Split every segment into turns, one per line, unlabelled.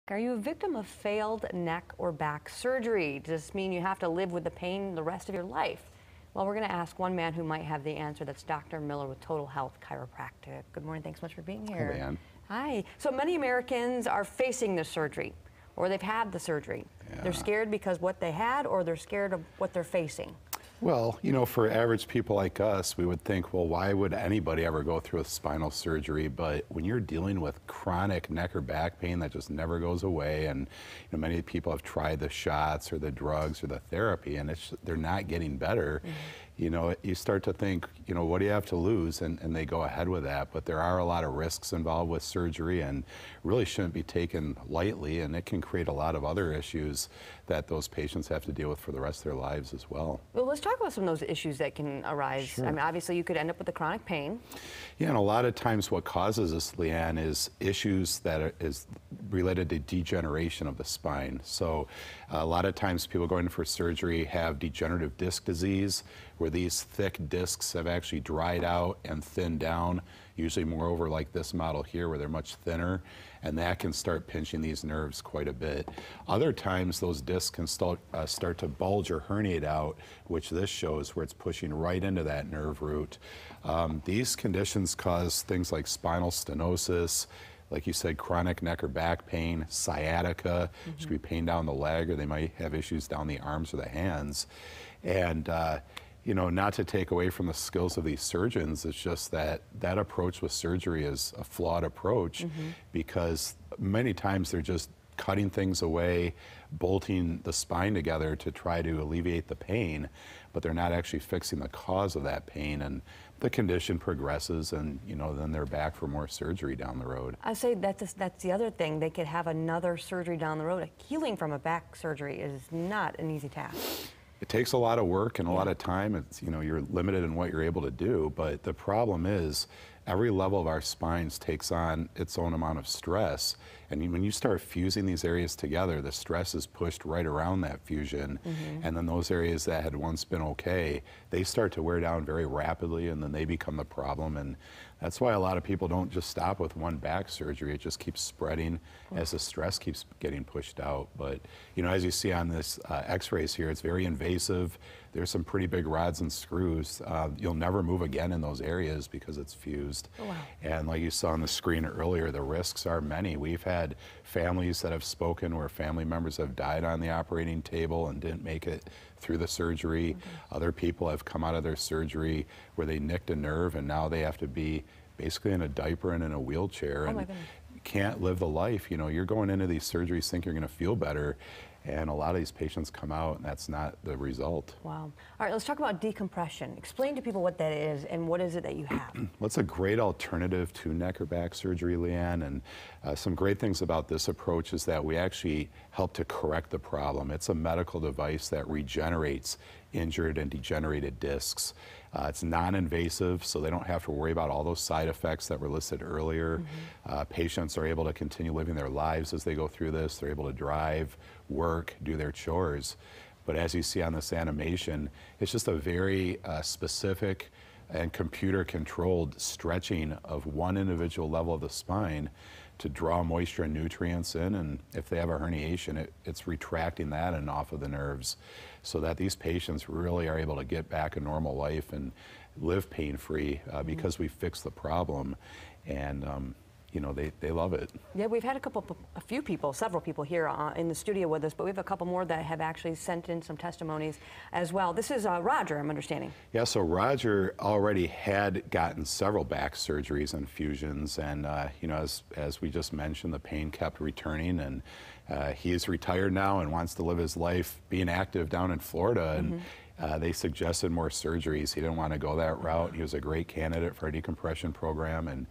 Are you a victim of failed neck or back surgery? Does this mean you have to live with the pain the rest of your life? Well, we're going to ask one man who might have the answer. That's Dr. Miller with Total Health Chiropractic. Good morning. Thanks so much for being here.
Hi, Leanne.
Hi. So many Americans are facing this surgery, or they've had the surgery.
Yeah.
They're scared because what they had, or they're scared of what they're facing.
Well, you know, for average people like us, we would think, well, why would anybody ever go through a spinal surgery? But when you're dealing with chronic neck or back pain that just never goes away, and many people have tried the shots or the drugs or the therapy, and they're not getting better, you start to think, what do you have to lose? And they go ahead with that. But there are a lot of risks involved with surgery and really shouldn't be taken lightly, and it can create a lot of other issues that those patients have to deal with for the rest of their lives as well.
Well, let's talk about some of those issues that can arise.
Sure.
I mean, obviously you could end up with a chronic pain.
Yeah, and a lot of times what causes this, Leanne, is issues that is related to degeneration of the spine. So a lot of times people going in for surgery have degenerative disc disease, where these thick discs have actually dried out and thinned down, usually moreover like this model here where they're much thinner, and that can start pinching these nerves quite a bit. Other times those discs can start to bulge or herniate out, which this shows where it's pushing right into that nerve root. These conditions cause things like spinal stenosis, like you said, chronic neck or back pain, sciatica, which could be pain down the leg, or they might have issues down the arms or the hands. And not to take away from the skills of these surgeons, it's just that approach with surgery is a flawed approach because many times they're just cutting things away, bolting the spine together to try to alleviate the pain, but they're not actually fixing the cause of that pain, and the condition progresses, and then they're back for more surgery down the road.
I say that's the other thing. They could have another surgery down the road. Healing from a back surgery is not an easy task.
It takes a lot of work and a lot of time. It's, you're limited in what you're able to do, but the problem is every level of our spines takes on its own amount of stress. And when you start fusing these areas together, the stress is pushed right around that fusion. And then those areas that had once been okay, they start to wear down very rapidly, and then they become the problem. And that's why a lot of people don't just stop with one back surgery. It just keeps spreading as the stress keeps getting pushed out. But, as you see on this x-rays here, it's very invasive. There's some pretty big rods and screws. You'll never move again in those areas because it's fused.
Oh, wow.
And like you saw on the screen earlier, the risks are many. We've had families that have spoken where family members have died on the operating table and didn't make it through the surgery. Other people have come out of their surgery where they nicked a nerve, and now they have to be basically in a diaper and in a wheelchair.
Oh, my
and
goodness.
can't live the life. You're going into these surgeries thinking you're going to feel better, and a lot of these patients come out and that's not the result.
Wow. All right, let's talk about decompression. Explain to people what that is and what is it that you have.
Well, it's a great alternative to neck or back surgery, Leanne, and some great things about this approach is that we actually help to correct the problem. It's a medical device that regenerates injured and degenerated discs. It's non-invasive, so they don't have to worry about all those side effects that were listed earlier. Patients are able to continue living their lives as they go through this. They're able to drive, work, do their chores. But as you see on this animation, it's just a very specific and computer-controlled stretching of one individual level of the spine to draw moisture and nutrients in, and if they have a herniation, it's retracting that and off of the nerves, so that these patients really are able to get back a normal life and live pain-free because we fixed the problem, and they love it.
Yeah, we've had several people here in the studio with us, but we have a couple more that have actually sent in some testimonies as well. This is Roger, I'm understanding.
Yeah, so Roger already had gotten several back surgeries and fusions, and as we just mentioned, the pain kept returning, and he is retired now and wants to live his life being active down in Florida, and they suggested more surgeries. He didn't want to go that route. He was a great candidate for a decompression program, and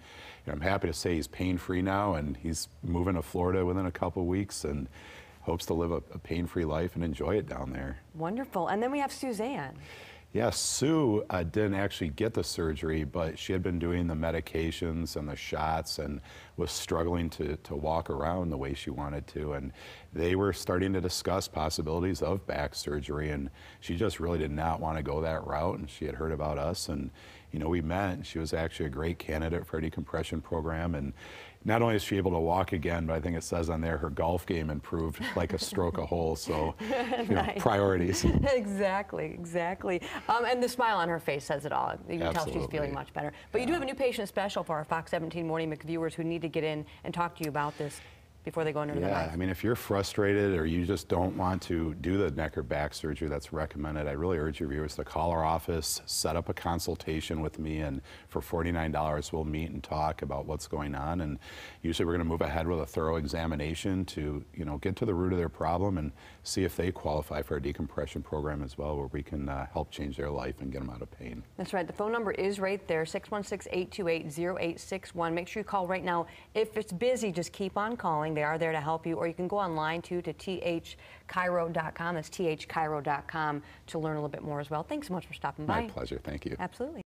I'm happy to say he's pain-free now, and he's moving to Florida within a couple of weeks and hopes to live a pain-free life and enjoy it down there.
Wonderful. And then we have Suzanne.
Yeah, Sue didn't actually get the surgery, but she had been doing the medications and the shots and was struggling to walk around the way she wanted to. And they were starting to discuss possibilities of back surgery, and she just really did not want to go that route. And she had heard about us, and we met, and she was actually a great candidate for a decompression program. And not only is she able to walk again, but I think it says on there her golf game improved like a stroke a hole. So,
Nice.
Priorities.
Exactly. And the smile on her face says it all. You can tell she's
Absolutely.
feeling much better. But you do have a new patient special for our Fox 17 Morning Mix viewers who need to get in and talk to you about this before they go under the knife.
I mean, if you're frustrated or you just don't want to do the neck or back surgery that's recommended, I really urge your viewers to call our office, set up a consultation with me, and for $49 we'll meet and talk about what's going on. And usually we're going to move ahead with a thorough examination to, get to the root of their problem and see if they qualify for a decompression program as well, where we can help change their life and get them out of pain.
That's right. The phone number is right there, 616-828-0861. Make sure you call right now. If it's busy, just keep on calling. They are there to help you. Or you can go online too to thchiro.com. That's thchiro.com to learn a little bit more as well. Thanks so much for stopping by.
My pleasure. Thank you.
Absolutely.